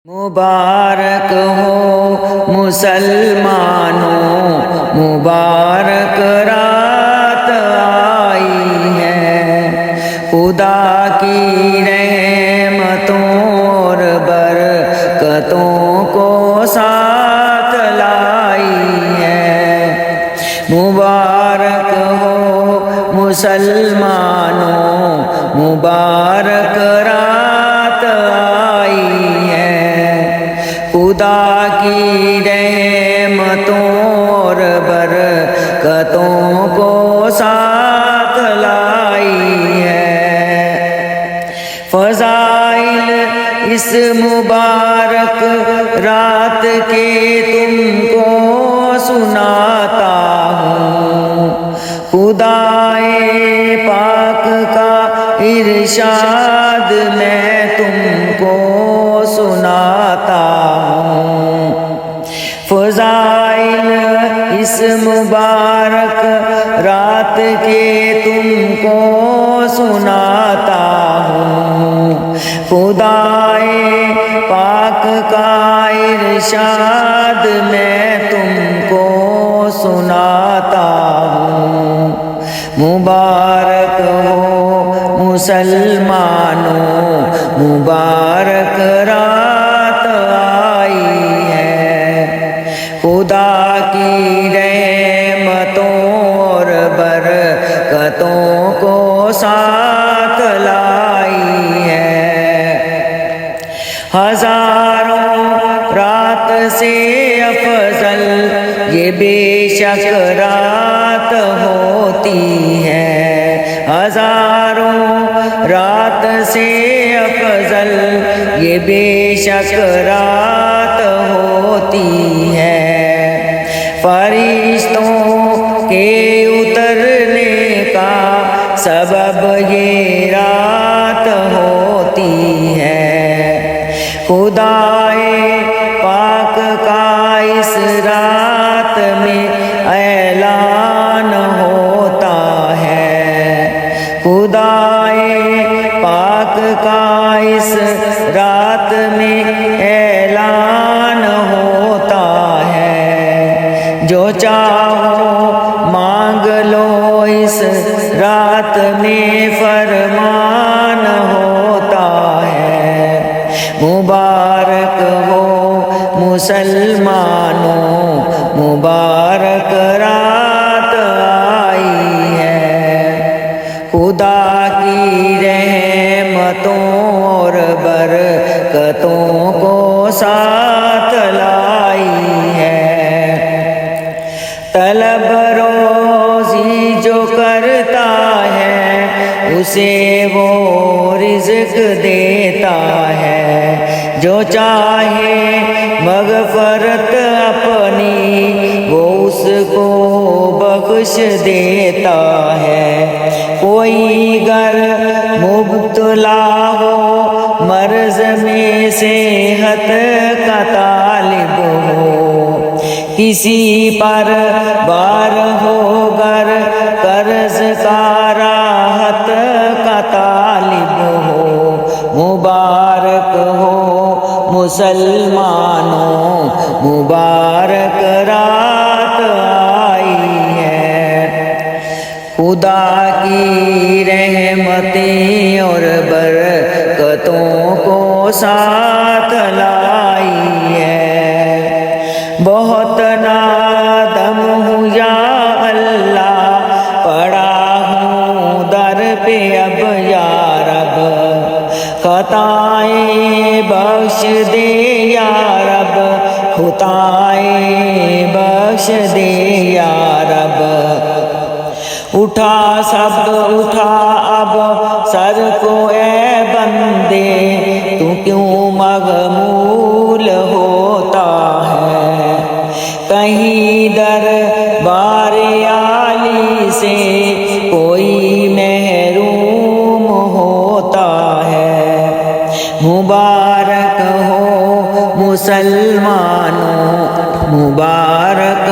مبارک ہو مسلمانوں، مبارک رات آئی ہے، خدا کی رحمتوں اور برکتوں کو ساتھ لائی ہے۔ مبارک ہو مسلمانوں، مبارک رات آئی ہے، خدا کی رحمتوں اور برکتوں کو ساتھ لائی ہے۔ فضائل اس مبارک رات کے تم کو سناتا ہوں، خدائے پاک کا ارشاد میں تم کو سناتا ہوں۔ فضائل اس مبارک رات کے تم کو سناتا ہوں، خدائے پاک کا ارشاد میں تم کو سناتا ہوں۔ مبارک ہو مسلمانوں، مبارک رات آئی ہے، خدا کی رحمتوں اور برکتوں کو ساتھ لائی ہے۔ ہزاروں رات سے افضل یہ بے شک رات ہوتی ہے، ہزاروں رات سے افضل یہ بے شک رات ہوتی ہے۔ فرشتوں کے اترنے کا سبب یہ رات ہوتی ہے، خدائے پاک کا اس رات میں اعلان ہوتا ہے، خدائے پاک کا اس رات میں اعلان ہوتا ہے۔ جو چاہو مانگ لو اس رات میں فرمان ہوتا ہے۔ مبارک ہو مسلمانوں، مبارک رات آئی ہے، خدا کی رحمتوں اور برکتوں کو ساتھ لائی ہے۔ طلب روزی جو کرتا ہے اسے وہ رزق دیتا ہے، جو چاہے مغفرت اپنی وہ اس کو بخش دیتا ہے۔ کوئی گر مبتلا ہو مرض میں صحت کا طالب ہو، کسی پر بار ہو گر قرض کا راحت کا طالب ہو، مبارک ہو مسلمانوں، مبارک رات آئی ہے، خدا کی رحمتیں اور برکتوں کو ساتھ لائی ہے۔ بہت نادم ہوں یا اللہ، پڑا ہوں در پہ اب یا رب، خطائیں بخش دے یا رب، خطائیں بخش دے یا رب۔ اٹھا سب اٹھا اب سر کو اے بندے، تو کیوں مغمول ہوتا ہے؟ کہیں دربار عالی سے کوئی محروم ہوتا ہے۔ مبارک ہو مسلمانوں، مبارک